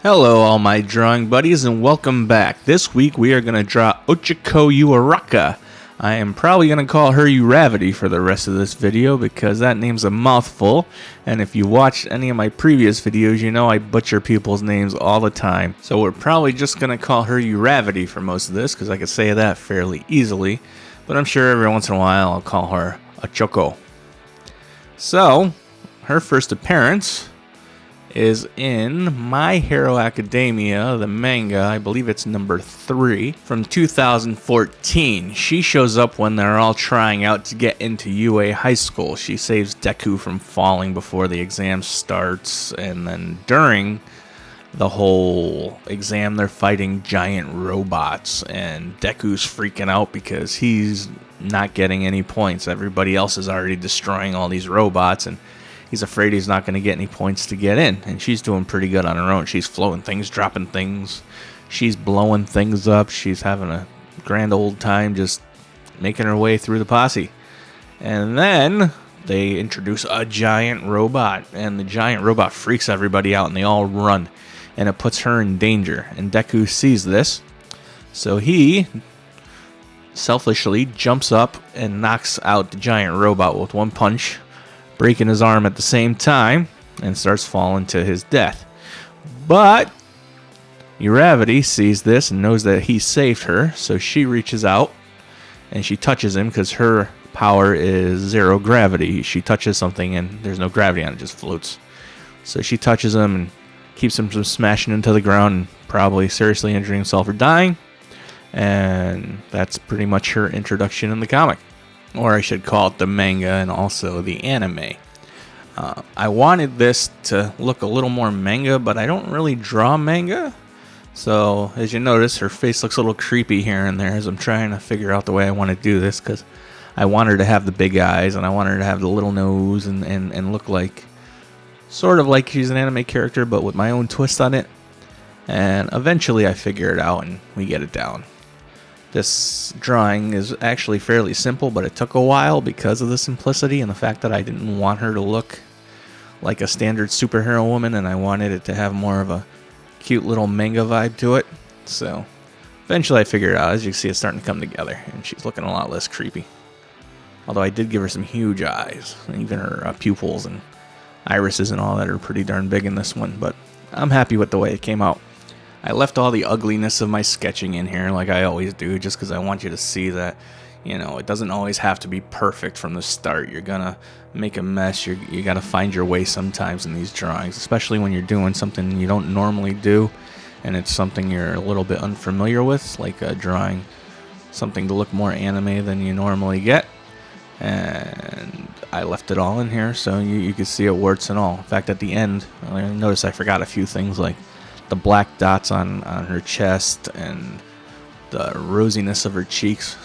Hello all my drawing buddies and welcome back. This week we are going to draw Ochaco Uraraka. I am probably going to call her Uravity for the rest of this video because that name's a mouthful, and if you watched any of my previous videos you know I butcher people's names all the time. So we're probably just going to call her Uravity for most of this because I can say that fairly easily, but I'm sure every once in a while I'll call her Ochaco. So her first appearance is in My Hero Academia, the manga. I believe it's number 3 from 2014. She shows up when they're all trying out to get into UA high school. She saves Deku from falling before the exam starts, and then during the whole exam they're fighting giant robots, and Deku's freaking out because he's not getting any points. Everybody else is already destroying all these robots, and he's afraid he's not going to get any points to get in, and she's doing pretty good on her own. She's floating things, dropping things, she's blowing things up, she's having a grand old time just making her way through the posse. And then they introduce a giant robot, and the giant robot freaks everybody out, and they all run, and it puts her in danger. And Deku sees this, so he selfishly jumps up and knocks out the giant robot with one punch, breaking his arm at the same time, and starts falling to his death. But Uravity sees this and knows that he saved her, so she reaches out and she touches him because her power is zero gravity. She touches something and there's no gravity on it, just floats. So she touches him and keeps him from smashing into the ground and probably seriously injuring himself or dying. And that's pretty much her introduction in the comic. Or I should call it the manga and also the anime. I wanted this to look a little more manga, but I don't really draw manga. So as you notice, her face looks a little creepy here and there as I'm trying to figure out the way I want to do this, because I want her to have the big eyes and I want her to have the little nose and look like, sort of like she's an anime character, but with my own twist on it. And eventually I figure it out and we get it down. This drawing is actually fairly simple, but it took a while because of the simplicity and the fact that I didn't want her to look like a standard superhero woman, and I wanted it to have more of a cute little manga vibe to it. So eventually I figured it out. As you can see, it's starting to come together, and she's looking a lot less creepy. Although I did give her some huge eyes, and even her pupils and irises and all that are pretty darn big in this one, but I'm happy with the way it came out. I left all the ugliness of my sketching in here like I always do, just because I want you to see that, you know, it doesn't always have to be perfect from the start. You're gonna make a mess. You gotta find your way sometimes in these drawings, especially when you're doing something you don't normally do and it's something you're a little bit unfamiliar with, like drawing something to look more anime than you normally get. And I left it all in here so you can see it warts and all. In fact, at the end, I noticed I forgot a few things, like the black dots on her chest and the rosiness of her cheeks.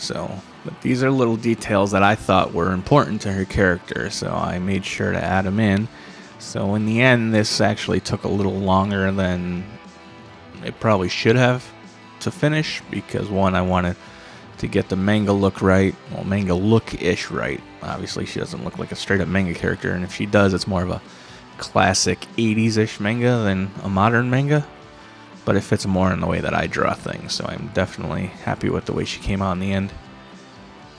But these are little details that I thought were important to her character, so I made sure to add them in. So in the end, this actually took a little longer than it probably should have to finish, because one, I wanted to get the manga look right, well, manga look-ish right. Obviously she doesn't look like a straight up manga character, and if she does, it's more of a classic 80s-ish manga than a modern manga, but it fits more in the way that I draw things, so I'm definitely happy with the way she came out in the end.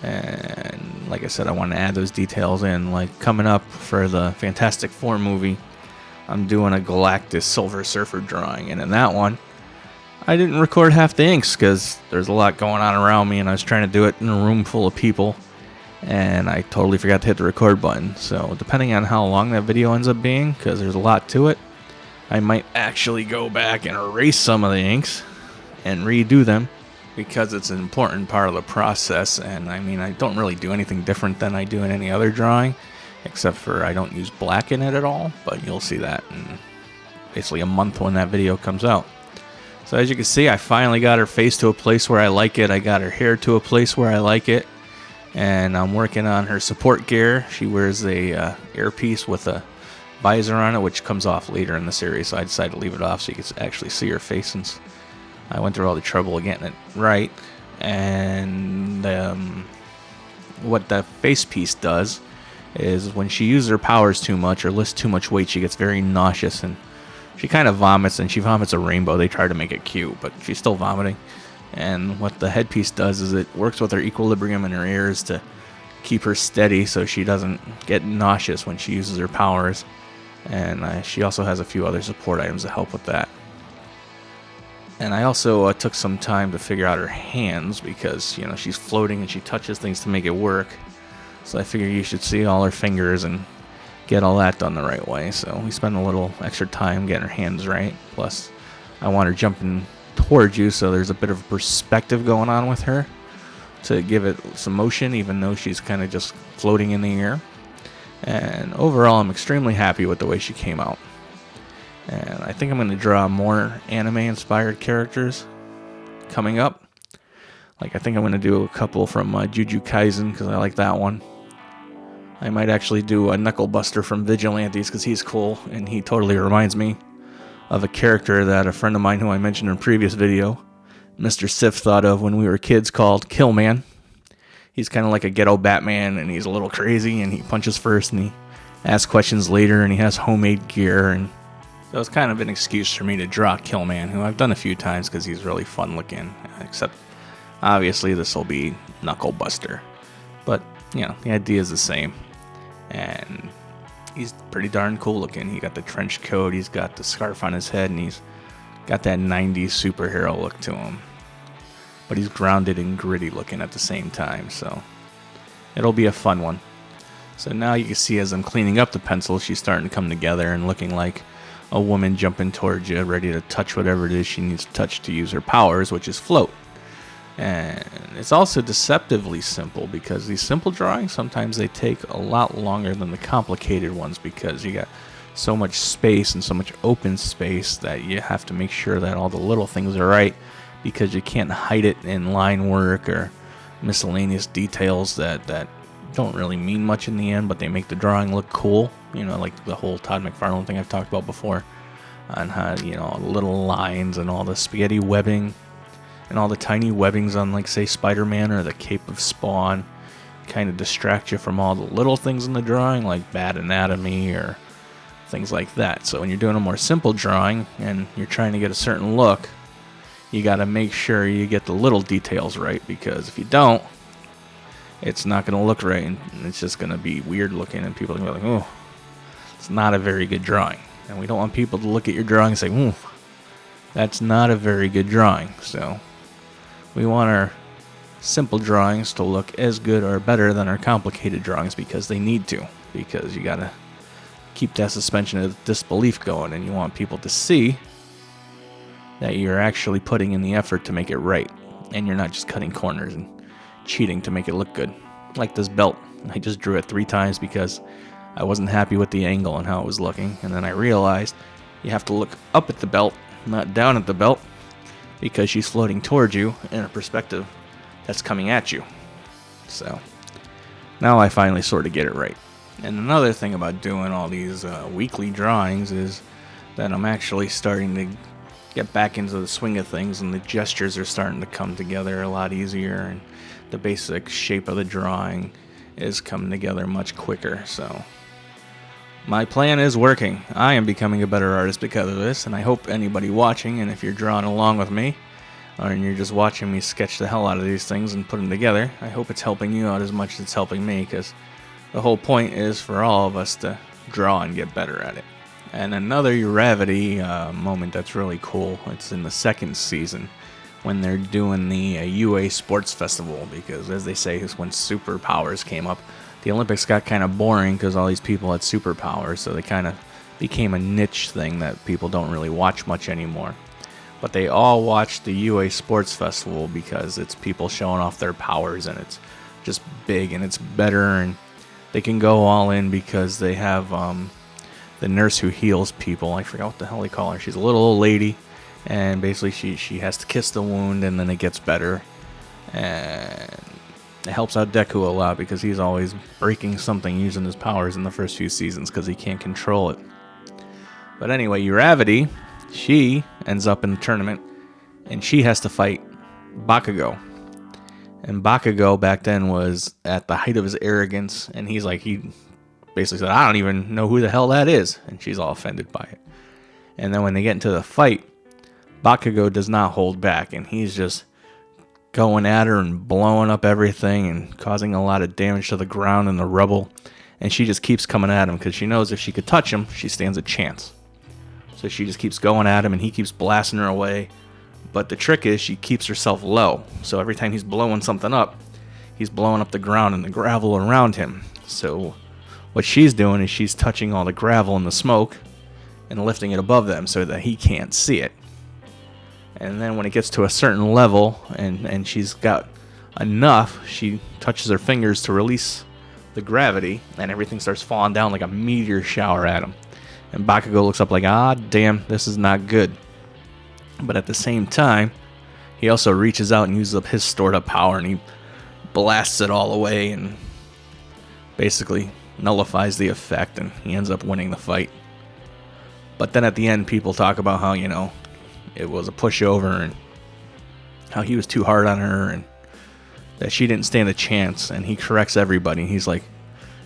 And like I said, I want to add those details in. Like coming up for the Fantastic Four movie, I'm doing a Galactus Silver Surfer drawing, and in that one I didn't record half the inks because there's a lot going on around me and I was trying to do it in a room full of people, and I totally forgot to hit the record button. So depending on how long that video ends up being, because there's a lot to it, I might actually go back and erase some of the inks and redo them, because it's an important part of the process. And I mean, I don't really do anything different than I do in any other drawing, except for I don't use black in it at all, but you'll see that in basically a month when that video comes out. So as you can see, I finally got her face to a place where I like it. I got her hair to a place where I like it. And I'm working on her support gear. She wears a earpiece with a visor on it, which comes off later in the series, so I decided to leave it off so you can actually see her face, since I went through all the trouble of getting it right. And what the face piece does is when she uses her powers too much or lifts too much weight, she gets very nauseous and She kind of vomits, and she vomits a rainbow. They try to make it cute, but she's still vomiting. And what the headpiece does is it works with her equilibrium in her ears to keep her steady so she doesn't get nauseous when she uses her powers. And she also has a few other support items to help with that. And I also took some time to figure out her hands because, you know, she's floating and she touches things to make it work. So I figured you should see all her fingers and get all that done the right way. So we spent a little extra time getting her hands right. Plus, I want her jumping towards you so there's a bit of perspective going on with her to give it some motion, even though she's kind of just floating in the air. And overall, I'm extremely happy with the way she came out. And I think I'm going to draw more anime-inspired characters coming up. Like, I think I'm going to do a couple from Jujutsu Kaisen, because I like that one. I might actually do a Knuckle Buster from Vigilantes, because he's cool, and he totally reminds me of a character that a friend of mine who I mentioned in a previous video, Mr. Sif, thought of when we were kids, called Killman. He's kind of like a ghetto Batman, and he's a little crazy, and he punches first, and he asks questions later, and he has homemade gear, and so it's kind of an excuse for me to draw Killman, who I've done a few times because he's really fun looking. Except, obviously, this will be Knuckle Buster. But, you know, the idea is the same. And he's pretty darn cool looking. He got the trench coat, he's got the scarf on his head, and he's got that 90s superhero look to him. But he's grounded and gritty looking at the same time, so it'll be a fun one. So now you can see as I'm cleaning up the pencil, she's starting to come together and looking like a woman jumping towards you, ready to touch whatever it is she needs to touch to use her powers, which is float. And it's also deceptively simple because these simple drawings, sometimes they take a lot longer than the complicated ones because you got so much space and so much open space that you have to make sure that all the little things are right because you can't hide it in line work or miscellaneous details that don't really mean much in the end, but they make the drawing look cool. You know, like the whole Todd McFarlane thing I've talked about before on how, you know, little lines and all the spaghetti webbing and all the tiny webbings on, like, say, Spider-Man or the Cape of Spawn kind of distract you from all the little things in the drawing, like bad anatomy or things like that. So when you're doing a more simple drawing and you're trying to get a certain look, you got to make sure you get the little details right, because if you don't, it's not going to look right, and it's just going to be weird looking, and people are going to be like, oh, it's not a very good drawing. And we don't want people to look at your drawing and say, ooh, that's not a very good drawing. So we want our simple drawings to look as good or better than our complicated drawings because they need to, because you got to keep that suspension of disbelief going, and you want people to see that you're actually putting in the effort to make it right, and you're not just cutting corners and cheating to make it look good. Like this belt, I just drew it 3 times because I wasn't happy with the angle and how it was looking, and then I realized you have to look up at the belt, not down at the belt, because she's floating towards you in a perspective that's coming at you. So now I finally sort of get it right. And another thing about doing all these weekly drawings is that I'm actually starting to get back into the swing of things, and the gestures are starting to come together a lot easier, and the basic shape of the drawing is coming together much quicker. So my plan is working. I am becoming a better artist because of this, and I hope anybody watching, and if you're drawing along with me, or you're just watching me sketch the hell out of these things and put them together, I hope it's helping you out as much as it's helping me, because the whole point is for all of us to draw and get better at it. And another Uravity moment that's really cool, it's in the 2nd season when they're doing the UA Sports Festival, because as they say, is when superpowers came up. The Olympics got kind of boring because all these people had superpowers, so they kind of became a niche thing that people don't really watch much anymore. But they all watch the UA Sports Festival because it's people showing off their powers, and it's just big and it's better, and they can go all in because they have the nurse who heals people. I forgot what the hell they call her. She's a little old lady, and basically she has to kiss the wound, and then it gets better. And it helps out Deku a lot because he's always breaking something using his powers in the first few seasons because he can't control it. But anyway, Uravity, she ends up in the tournament, and she has to fight Bakugo. And Bakugo back then was at the height of his arrogance, and he basically said, I don't even know who the hell that is. And she's all offended by it. And then when they get into the fight, Bakugo does not hold back, and he's just going at her and blowing up everything and causing a lot of damage to the ground and the rubble. And she just keeps coming at him because she knows if she could touch him, she stands a chance. So she just keeps going at him, and he keeps blasting her away. But the trick is she keeps herself low. So every time he's blowing something up, he's blowing up the ground and the gravel around him. So what she's doing is she's touching all the gravel and the smoke and lifting it above them so that he can't see it. And then when it gets to a certain level and she's got enough, she touches her fingers to release the gravity, and everything starts falling down like a meteor shower at him. And Bakugo looks up like, ah, damn, this is not good. But at the same time, he also reaches out and uses up his stored up power, and he blasts it all away and basically nullifies the effect, and he ends up winning the fight. But then at the end, people talk about how, it was a pushover and how he was too hard on her and that she didn't stand a chance, and he corrects everybody. He's like,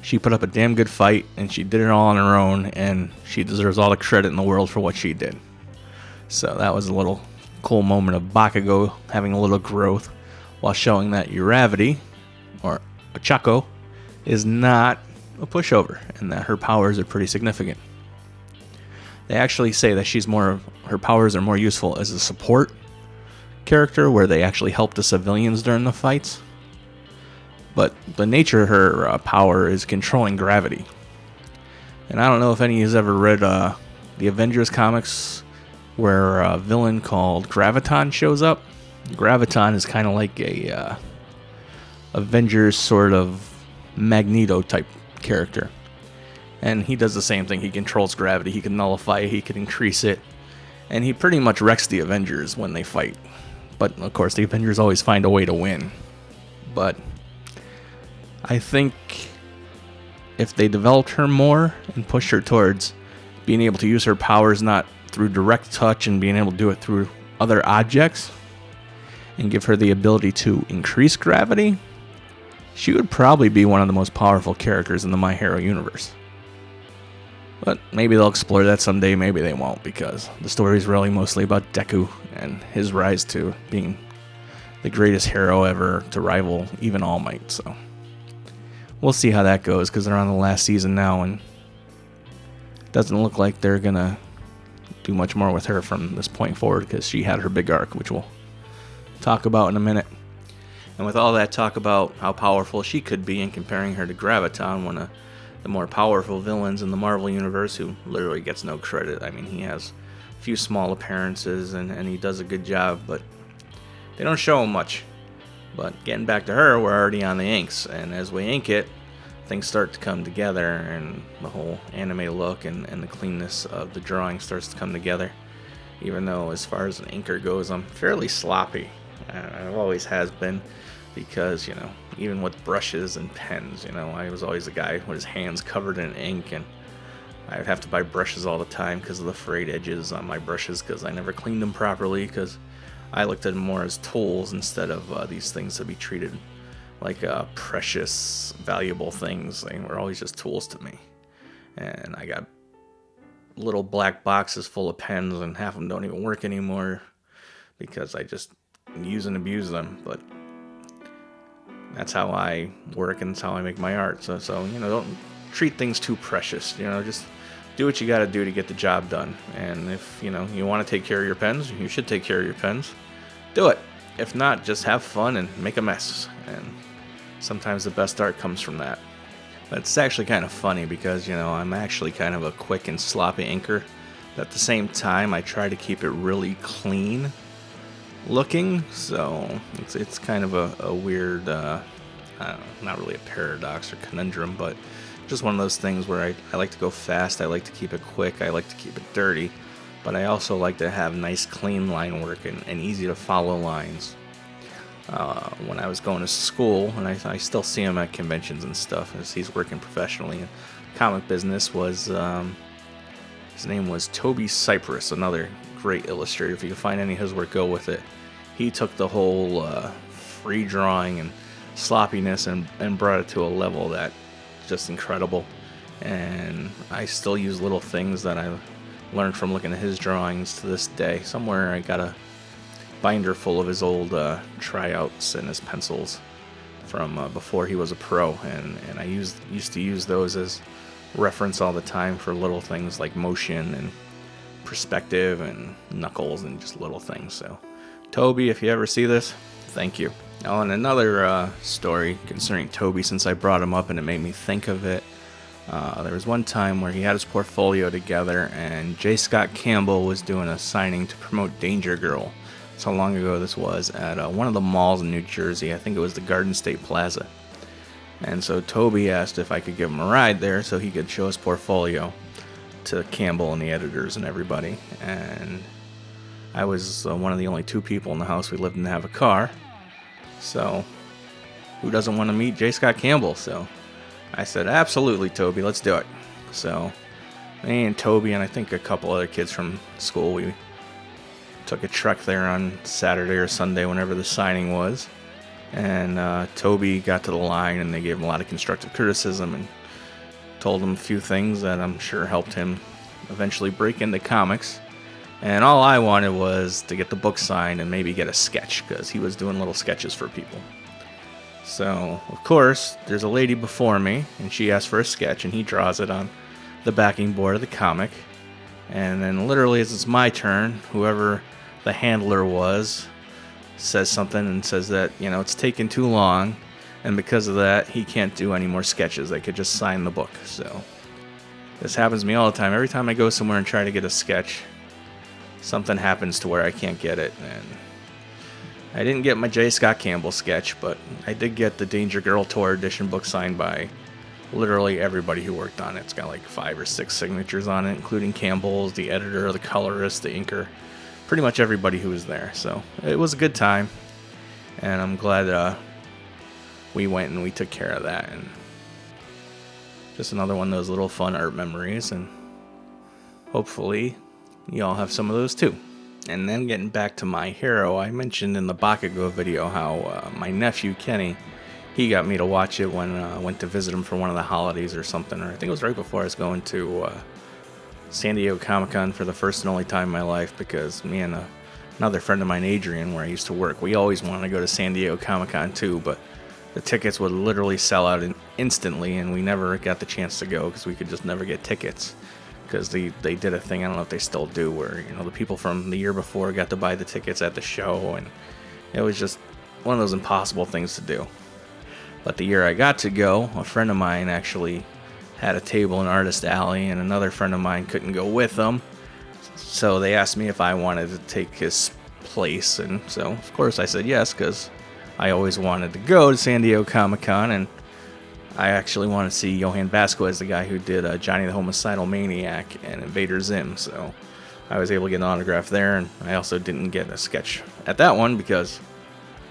she put up a damn good fight, and she did it all on her own, and she deserves all the credit in the world for what she did. So that was a little cool moment of Bakugo having a little growth while showing that Uravity, or Ochaco, is not a pushover, and that her powers are pretty significant. They actually say that her powers are more useful as a support character, where they actually help the civilians during the fights. But the nature of her power is controlling gravity. And I don't know if any has ever read the Avengers comics, where a villain called Graviton shows up. Graviton is kind of like a Avengers sort of Magneto type character. And he does the same thing. He controls gravity. He can nullify it. He can increase it. And he pretty much wrecks the Avengers when they fight. But, of course, the Avengers always find a way to win. But I think if they developed her more and pushed her towards being able to use her powers not through direct touch and being able to do it through other objects, and give her the ability to increase gravity, she would probably be one of the most powerful characters in the My Hero universe. But maybe they'll explore that someday, maybe they won't, because the story is really mostly about Deku and his rise to being the greatest hero ever to rival even All Might. So we'll see how that goes, because they're on the last season now, and it doesn't look like they're going to do much more with her from this point forward, because she had her big arc, which we'll talk about in a minute. And with all that talk about how powerful she could be, and comparing her to Graviton, one of the more powerful villains in the Marvel Universe, who literally gets no credit. I mean, he has a few small appearances, and he does a good job, but they don't show him much. But getting back to her, we're already on the inks, and as we ink it, things start to come together, and the whole anime look and the cleanness of the drawing starts to come together. Even though, as far as an inker goes, I'm fairly sloppy. I always has been, because, even with brushes and pens, I was always a guy with his hands covered in ink, and I would have to buy brushes all the time because of the frayed edges on my brushes, because I never cleaned them properly, because I looked at them more as tools instead of these things to be treated like precious, valuable things. They were always just tools to me. And I got little black boxes full of pens, and half of them don't even work anymore because I just use and abuse them. But that's how I work, and that's how I make my art. So don't treat things too precious. Just do what you got to do to get the job done. And if you want to take care of your pens, you should take care of your pens. Do it. If not, just have fun and make a mess. And sometimes the best art comes from that. But it's actually kind of funny because I'm actually kind of a quick and sloppy inker. But at the same time, I try to keep it really clean looking, so it's kind of a weird, I don't know, not really a paradox or conundrum, but just one of those things where I like to go fast, I like to keep it quick, I like to keep it dirty, but I also like to have nice clean line work and easy to follow lines. When I was going to school, and I still see him at conventions and stuff, as he's working professionally in comic business, was his name was Toby Cypress, another great illustrator. If you can find any of his work, go with it. He took the whole free drawing and sloppiness and brought it to a level that just incredible. And I still use little things that I learned from looking at his drawings to this day. Somewhere I got a binder full of his old tryouts and his pencils from before he was a pro, and I used to use those as reference all the time for little things like motion and perspective and knuckles and just little things. So Toby, if you ever see this, thank you. Now, on another story concerning Toby, since I brought him up and it made me think of it, there was one time where he had his portfolio together and J. Scott Campbell was doing a signing to promote Danger Girl. That's how long ago this was, at one of the malls in New Jersey. I think it was the Garden State Plaza. And so Toby asked if I could give him a ride there so he could show his portfolio to Campbell and the editors and everybody. And I was one of the only two people in the house we lived in to have a car. So who doesn't want to meet J. Scott Campbell? So I said, absolutely, Toby, let's do it. So me and Toby and I think a couple other kids from school, we took a truck there on Saturday or Sunday, whenever the signing was. And Toby got to the line and they gave him a lot of constructive criticism and told him a few things that I'm sure helped him eventually break into comics. And all I wanted was to get the book signed and maybe get a sketch, because he was doing little sketches for people. So, of course, there's a lady before me, and she asked for a sketch, and he draws it on the backing board of the comic. And then literally as it's my turn, whoever the handler was says something and says that, it's taken too long, and because of that, he can't do any more sketches. They could just sign the book. So this happens to me all the time. Every time I go somewhere and try to get a sketch, something happens to where I can't get it. And I didn't get my J. Scott Campbell sketch, but I did get the Danger Girl Tour Edition book signed by literally everybody who worked on it. It's got like 5 or 6 signatures on it, including Campbell's, the editor, the colorist, the inker, pretty much everybody who was there. So it was a good time, and I'm glad we went and we took care of that. And just another one of those little fun art memories, and hopefully you all have some of those too. And then getting back to My Hero, I mentioned in the Bakugo video how my nephew Kenny, he got me to watch it when I went to visit him for one of the holidays or something, or I think it was right before I was going to San Diego Comic-Con for the first and only time in my life, because me and another friend of mine, Adrian, where I used to work, we always wanted to go to San Diego Comic-Con too, but the tickets would literally sell out instantly, and we never got the chance to go because we could just never get tickets. Because they did a thing, I don't know if they still do, where the people from the year before got to buy the tickets at the show, and it was just one of those impossible things to do. But the year I got to go, a friend of mine actually had a table in Artist Alley, and another friend of mine couldn't go with them, so they asked me if I wanted to take his place, and so of course I said yes, because I always wanted to go to San Diego Comic-Con, and I actually want to see Johan Vasquez, the guy who did Johnny the Homicidal Maniac and Invader Zim. So I was able to get an autograph there, and I also didn't get a sketch at that one because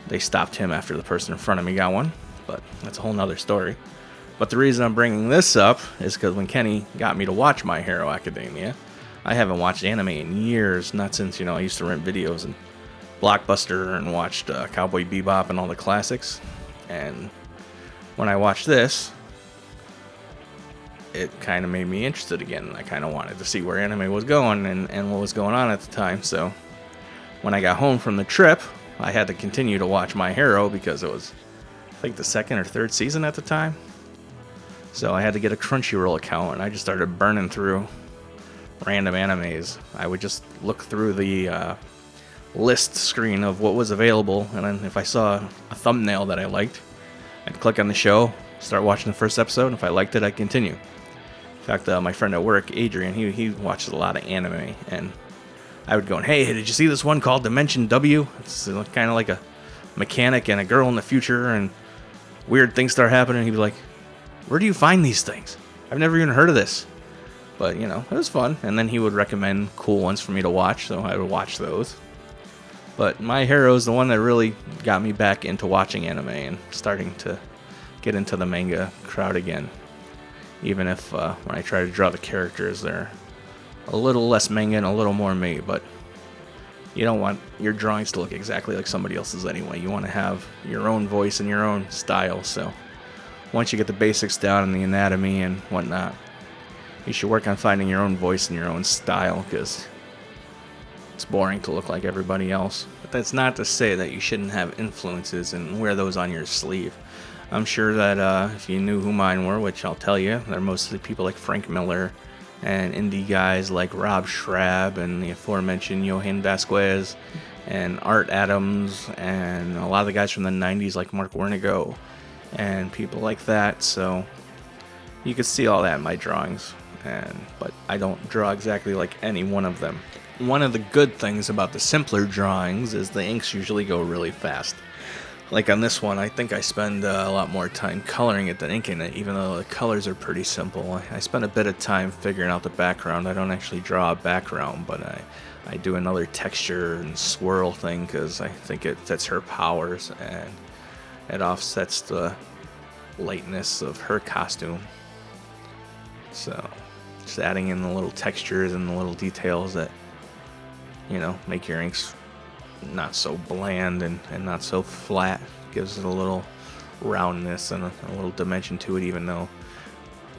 they stopped him after the person in front of me got one. But that's a whole nother story. But the reason I'm bringing this up is because when Kenny got me to watch My Hero Academia, I haven't watched anime in years, not since, I used to rent videos and Blockbuster and watched Cowboy Bebop and all the classics. And when I watched this, it kind of made me interested again. I kind of wanted to see where anime was going and what was going on at the time. So when I got home from the trip, I had to continue to watch My Hero because it was, I think, the 2nd or 3rd season at the time. So I had to get a Crunchyroll account, and I just started burning through random animes. I would just look through the list screen of what was available, and then if I saw a thumbnail that I liked, I'd click on the show, start watching the first episode, and if I liked it, I'd continue. In fact, my friend at work, Adrian, he watches a lot of anime, and I would go, hey, did you see this one called Dimension W? It's kind of like a mechanic and a girl in the future, and weird things start happening. He'd be like, where do you find these things? I've never even heard of this. But, it was fun, and then he would recommend cool ones for me to watch, so I would watch those. But My Hero is the one that really got me back into watching anime and starting to get into the manga crowd again. Even if when I try to draw the characters, they're a little less manga and a little more me. But you don't want your drawings to look exactly like somebody else's anyway. You want to have your own voice and your own style. So once you get the basics down and the anatomy and whatnot, You should work on finding your own voice and your own style, because it's boring to look like everybody else. But that's not to say that you shouldn't have influences and wear those on your sleeve. I'm sure that if you knew who mine were, which I'll tell you, they're mostly people like Frank Miller and indie guys like Rob Schrab and the aforementioned Johann Vasquez and Art Adams and a lot of the guys from the 90s like Mark Wernigo and people like that. So you can see all that in my drawings, but I don't draw exactly like any one of them. One of the good things about the simpler drawings is the inks usually go really fast. Like on this one, I think I spend a lot more time coloring it than inking it, even though the colors are pretty simple. I spend a bit of time figuring out the background. I don't actually draw a background, but I do another texture and swirl thing because I think it fits her powers and it offsets the lightness of her costume. So just adding in the little textures and the little details that, make your inks not so bland and not so flat. Gives it a little roundness and a little dimension to it. Even though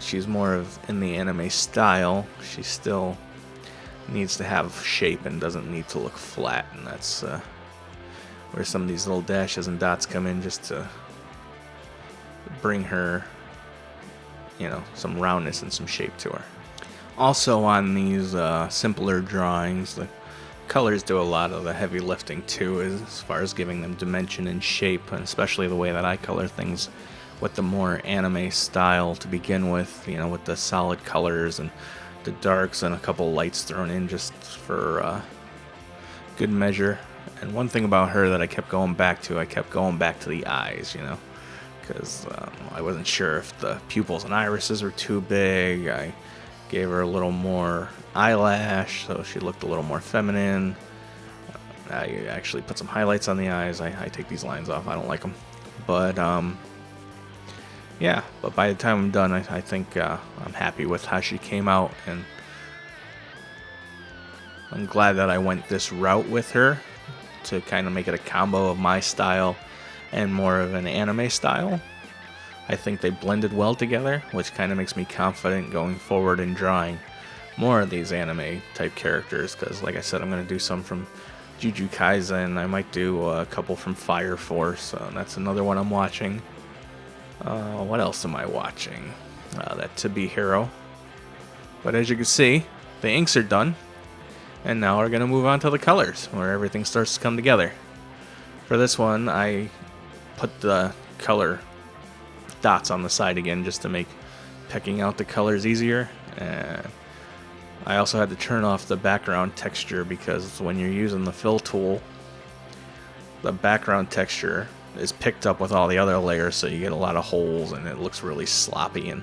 she's more of in the anime style, she still needs to have shape and doesn't need to look flat, and that's where some of these little dashes and dots come in, just to bring her some roundness and some shape to her. Also on these simpler drawings, the colors do a lot of the heavy lifting too, as far as giving them dimension and shape, and especially the way that I color things with the more anime style to begin with, with the solid colors and the darks and a couple lights thrown in just for good measure. And one thing about her that I kept going back to the eyes, because I wasn't sure if the pupils and irises were too big. I gave her a little more eyelash, so she looked a little more feminine. I actually put some highlights on the eyes. I take these lines off. I don't like them. But, yeah. But by the time I'm done, I think I'm happy with how she came out. And I'm glad that I went this route with her to kind of make it a combo of my style and more of an anime style. I think they blended well together, which kind of makes me confident going forward in drawing more of these anime type characters, because like I said, I'm going to do some from Jujutsu Kaisen. I might do a couple from Fire Force. That's another one I'm watching. What else am I watching? That To Be Hero. But as you can see, the inks are done, and now we're going to move on to the colors, where everything starts to come together. For this one, I put the color dots on the side again just to make picking out the colors easier. And I also had to turn off the background texture, because when you're using the fill tool, the background texture is picked up with all the other layers, so you get a lot of holes and it looks really sloppy and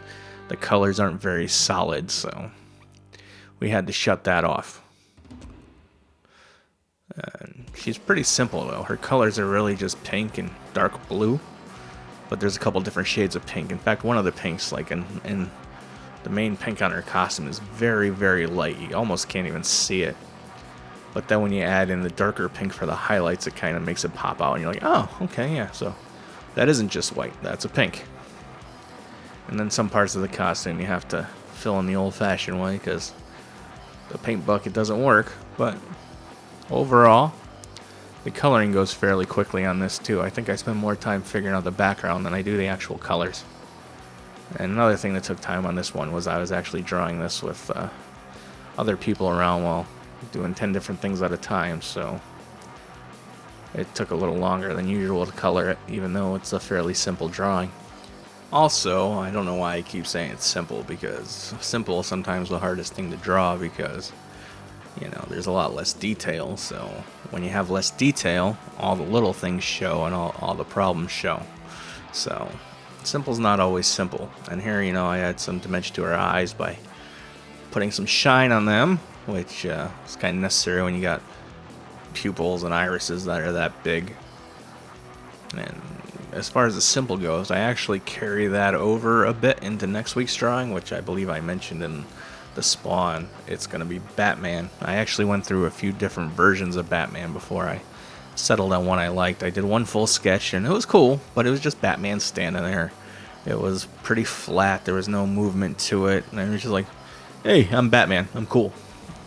the colors aren't very solid, so we had to shut that off. And she's pretty simple though. Her colors are really just pink and dark blue, but there's a couple different shades of pink. In fact, one of the pinks, like in the main pink on her costume, is very, very light. You almost can't even see it. But then when you add in the darker pink for the highlights, it kind of makes it pop out, and you're like, oh, okay, yeah, so that isn't just white, that's a pink. And then some parts of the costume you have to fill in the old-fashioned way, because the paint bucket doesn't work. But overall, the coloring goes fairly quickly on this too. I think I spend more time figuring out the background than I do the actual colors. And another thing that took time on this one was I was actually drawing this with other people around while doing 10 different things at a time, so it took a little longer than usual to color it, even though it's a fairly simple drawing. Also, I don't know why I keep saying it's simple, because simple is sometimes the hardest thing to draw, because there's a lot less detail. So when you have less detail, all the little things show and all the problems show. So simple's not always simple. And here, I add some dimension to her eyes by putting some shine on them, which is kind of necessary when you got pupils and irises that are that big. And as far as the simple goes, I actually carry that over a bit into next week's drawing, which I believe I mentioned in the spawn. It's going to be Batman. I actually went through a few different versions of Batman before I settled on one I liked. I did one full sketch, and it was cool, but it was just Batman standing there. It was pretty flat. There was no movement to it, and I was just like, hey, I'm Batman, I'm cool.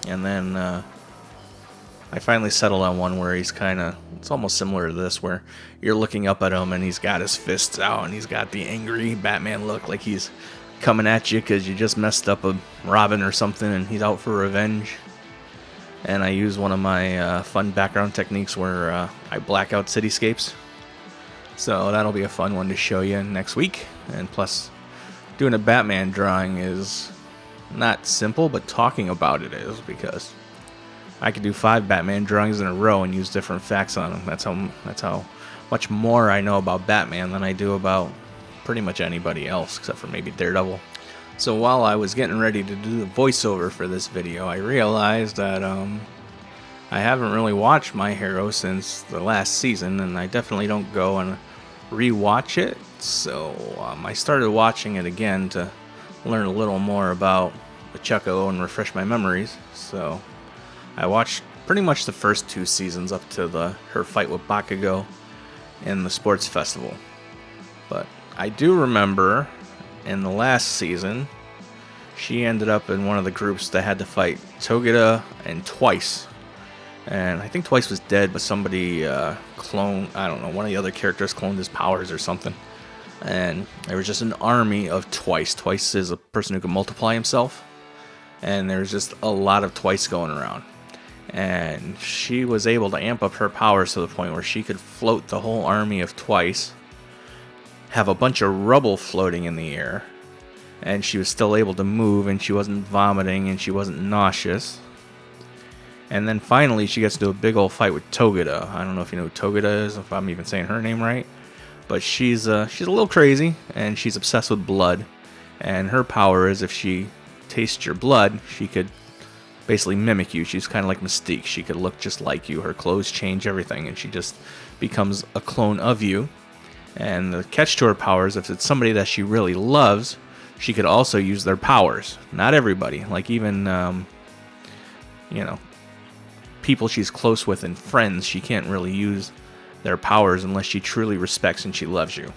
And then I finally settled on one where he's kind of, it's almost similar to this, where you're looking up at him and he's got his fists out and he's got the angry Batman look, like he's coming at you because you just messed up a Robin or something and he's out for revenge. And I use one of my fun background techniques where I black out cityscapes. So that'll be a fun one to show you next week. And plus, doing a Batman drawing is not simple, but talking about it is, because I could do 5 Batman drawings in a row and use different facts on them. That's how much more I know about Batman than I do about pretty much anybody else, except for maybe Daredevil. So while I was getting ready to do the voiceover for this video, I realized that I haven't really watched My Hero since the last season, and I definitely don't go and re-watch it. So I started watching it again to learn a little more about Ochaco and refresh my memories. So I watched pretty much the first 2 seasons up to her fight with Bakugo in the sports festival. But I do remember in the last season, she ended up in one of the groups that had to fight Togeda and Twice. And I think Twice was dead, but somebody cloned, I don't know, one of the other characters cloned his powers or something. And there was just an army of Twice. Twice is a person who can multiply himself. And there's just a lot of Twice going around. And she was able to amp up her powers to the point where she could float the whole army of Twice, have a bunch of rubble floating in the air, and she was still able to move, and she wasn't vomiting, and she wasn't nauseous. And then finally she gets to a big old fight with Togeda. I don't know if you know who Togeda is, if I'm even saying her name right, but she's a little crazy, and she's obsessed with blood. And her power is if she tastes your blood, she could basically mimic you. She's kind of like Mystique. She could look just like you. Her clothes change, everything, and she just becomes a clone of you. And the catch to her powers, if it's somebody that she really loves, she could also use their powers. Not everybody. Like even, people she's close with and friends, she can't really use their powers unless she truly respects and she loves you.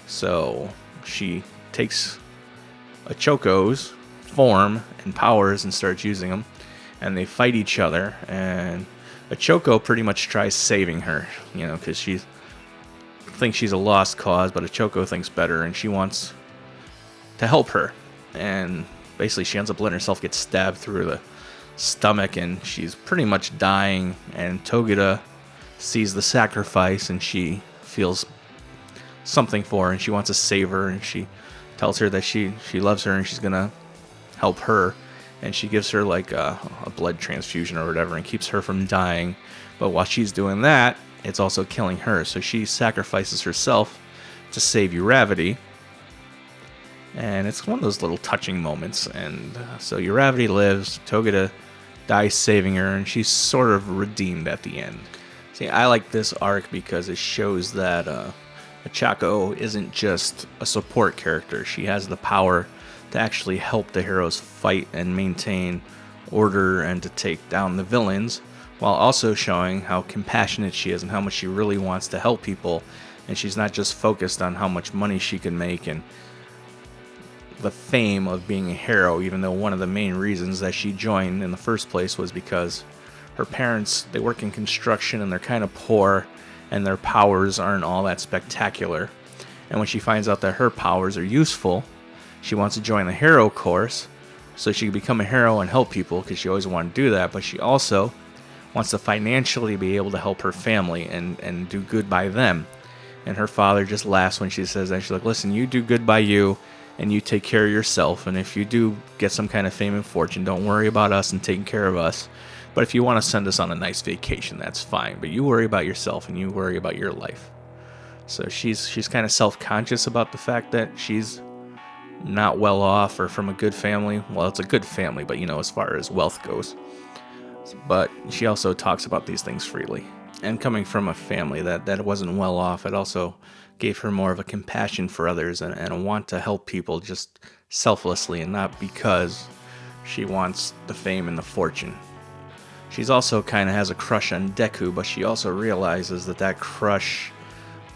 So she takes Ochaco's form and powers and starts using them, and they fight each other. And Ochaco pretty much tries saving her, because she thinks she's a lost cause, but Ochaco thinks better, and she wants to help her. And basically she ends up letting herself get stabbed through the stomach, and she's pretty much dying. And Togeda sees the sacrifice, and she feels something for her, and she wants to save her, and she tells her that she loves her and she's gonna help her, and she gives her like a blood transfusion or whatever and keeps her from dying. But while she's doing that, it's also killing her, so she sacrifices herself to save Uravity. And it's one of those little touching moments. And so Uravity lives, Togeda dies saving her, and she's sort of redeemed at the end. See, I like this arc because it shows that Ochaco isn't just a support character. She has the power to actually help the heroes fight and maintain order and to take down the villains, while also showing how compassionate she is and how much she really wants to help people. And she's not just focused on how much money she can make and the fame of being a hero, even though one of the main reasons that she joined in the first place was because her parents, they work in construction and they're kind of poor, and their powers aren't all that spectacular. And when she finds out that her powers are useful, she wants to join the hero course so she can become a hero and help people, because she always wanted to do that. But she also wants to financially be able to help her family and do good by them. And her father just laughs when she says that. She's like, listen, you do good by you and you take care of yourself, and if you do get some kind of fame and fortune, don't worry about us and taking care of us. But if you want to send us on a nice vacation, that's fine. But you worry about yourself and you worry about your life. So she's kind of self-conscious about the fact that she's not well off or from a good family. Well, it's a good family, but as far as wealth goes. But she also talks about these things freely. And coming from a family that wasn't well off, it also gave her more of a compassion for others and a want to help people just selflessly, and not because she wants the fame and the fortune. She's also kind of has a crush on Deku, but she also realizes that crush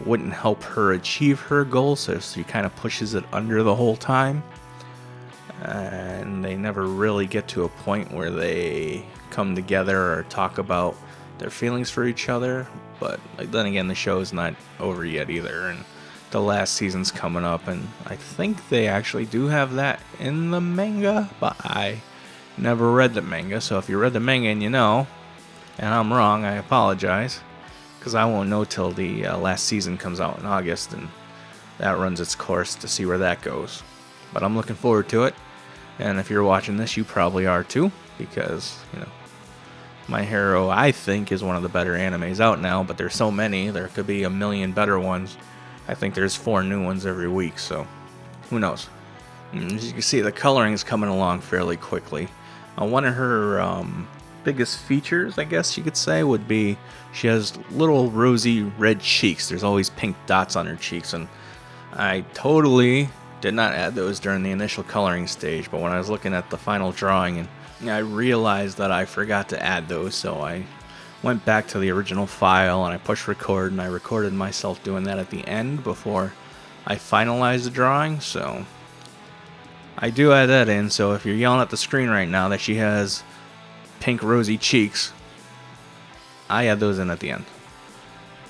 wouldn't help her achieve her goal, so she kind of pushes it under the whole time. and they never really get to a point where they come together or talk about their feelings for each other. But then again, the show's not over yet either, and the last season's coming up, and I think they actually do have that in the manga, but I never read the manga. So if you read the manga and you know, and I'm wrong, I apologize, because I won't know till the last season comes out in August, and that runs its course to see where that goes. But I'm looking forward to it, and if you're watching this, you probably are too, because, you know, My Hero, I think, is one of the better animes out now, but there's so many, there could be a million better ones. I think there's 4 new ones every week, so who knows. As you can see, the coloring is coming along fairly quickly. One of her biggest features, I guess you could say, would be she has little rosy red cheeks. There's always pink dots on her cheeks, and I totally did not add those during the initial coloring stage, but when I was looking at the final drawing, and I realized that I forgot to add those, so I went back to the original file and I pushed record, and I recorded myself doing that at the end before I finalized the drawing. So I do add that in, so if you're yelling at the screen right now that she has pink rosy cheeks, I add those in at the end.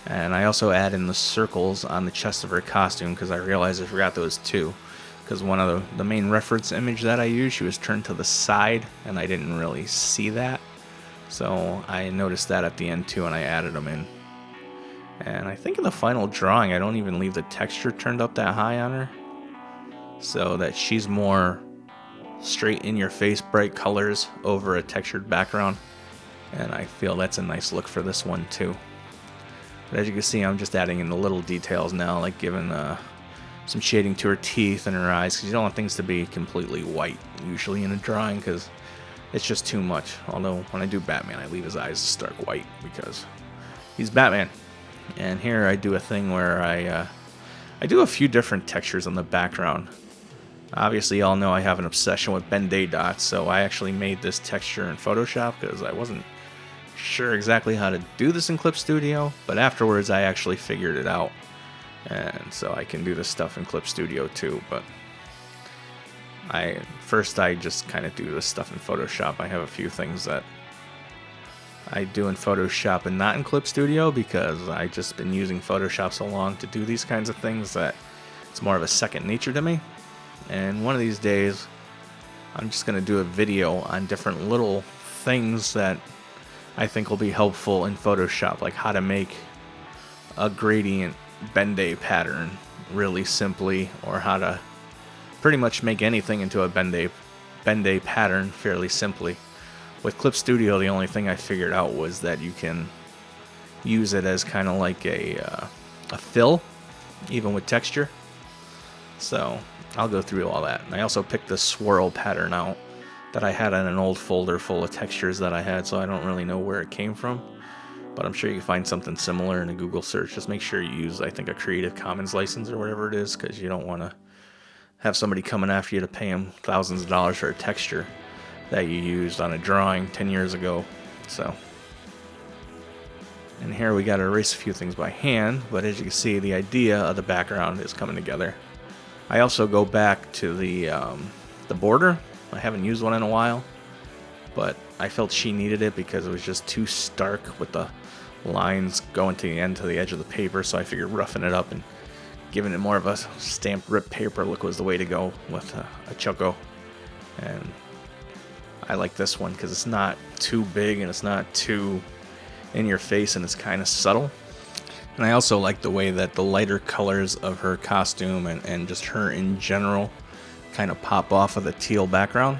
And I also add in the circles on the chest of her costume, because I realized I forgot those too, because one of the main reference image that I used, she was turned to the side, and I didn't really see that. So I noticed that at the end too, and I added them in. And I think in the final drawing, I don't even leave the texture turned up that high on her, so that she's more straight in your face, bright colors over a textured background. And I feel that's a nice look for this one too. But as you can see, I'm just adding in the little details now, like giving some shading to her teeth and her eyes, because you don't want things to be completely white usually in a drawing, because it's just too much. Although when I do Batman, I leave his eyes stark white because he's Batman. And here I do a thing where I do a few different textures on the background. Obviously, y'all know I have an obsession with Ben-Day dots, so I actually made this texture in Photoshop because I wasn't sure exactly how to do this in Clip Studio, but afterwards I actually figured it out, and so I can do this stuff in Clip Studio too. But I just kind of do this stuff in Photoshop. I have a few things that I do in Photoshop and not in Clip Studio, because I just been using Photoshop so long to do these kinds of things that it's more of a second nature to me. And one of these days I'm just going to do a video on different little things that I think will be helpful in Photoshop, like how to make a gradient Ben-Day pattern really simply, or how to pretty much make anything into a Ben-Day pattern fairly simply. With Clip Studio, the only thing I figured out was that you can use it as kind of like a fill, even with texture. So I'll go through all that. And I also picked the swirl pattern out that I had in an old folder full of textures that I had, so I don't really know where it came from. But I'm sure you can find something similar in a Google search. Just make sure you use, I think, a Creative Commons license or whatever it is, because you don't want to have somebody coming after you to pay them thousands of dollars for a texture that you used on a drawing 10 years ago. So, and here we got to erase a few things by hand, but as you can see, the idea of the background is coming together. I also go back to the border. I haven't used one in a while, but I felt she needed it because it was just too stark with the lines going to the end to the edge of the paper, so I figured roughing it up and giving it more of a stamped ripped paper look was the way to go with Ochaco. And I like this one because it's not too big and it's not too in your face, and it's kind of subtle. And I also like the way that the lighter colors of her costume and just her in general kind of pop off of the teal background.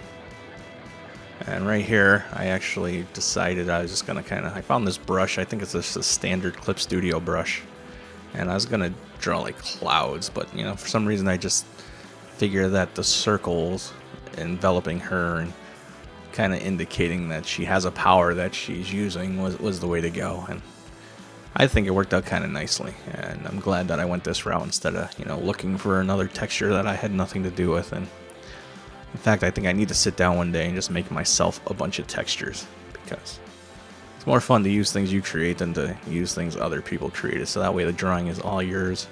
And right here, I actually decided I was just going to I found this brush. I think it's just a standard Clip Studio brush. And I was going to draw like clouds, but you know, for some reason I just figured that the circles enveloping her and kind of indicating that she has a power that she's using was the way to go. And I think it worked out kind of nicely, and I'm glad that I went this route instead of, you know, looking for another texture that I had nothing to do with. And in fact, I think I need to sit down one day and just make myself a bunch of textures, because it's more fun to use things you create than to use things other people created, so that way the drawing is all yours.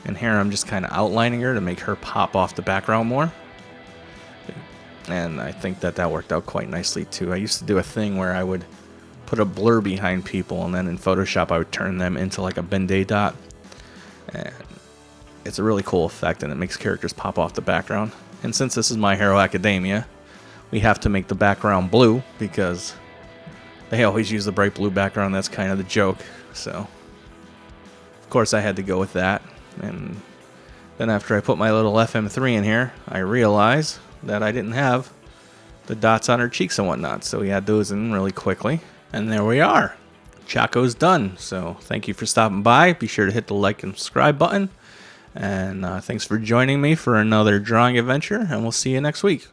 And here I'm just kind of outlining her to make her pop off the background more. And I think that worked out quite nicely too. I used to do a thing where I would put a blur behind people, and then in Photoshop I would turn them into like a Ben-Day dot. And it's a really cool effect, and it makes characters pop off the background. And since this is My Hero Academia, we have to make the background blue because they always use the bright blue background. That's kind of the joke. So, of course, I had to go with that. And then after I put my little FM3 in here, I realized that I didn't have the dots on her cheeks and whatnot. So we had those in really quickly. And there we are. Ochaco's done. So thank you for stopping by. Be sure to hit the like and subscribe button. And thanks for joining me for another drawing adventure. And we'll see you next week.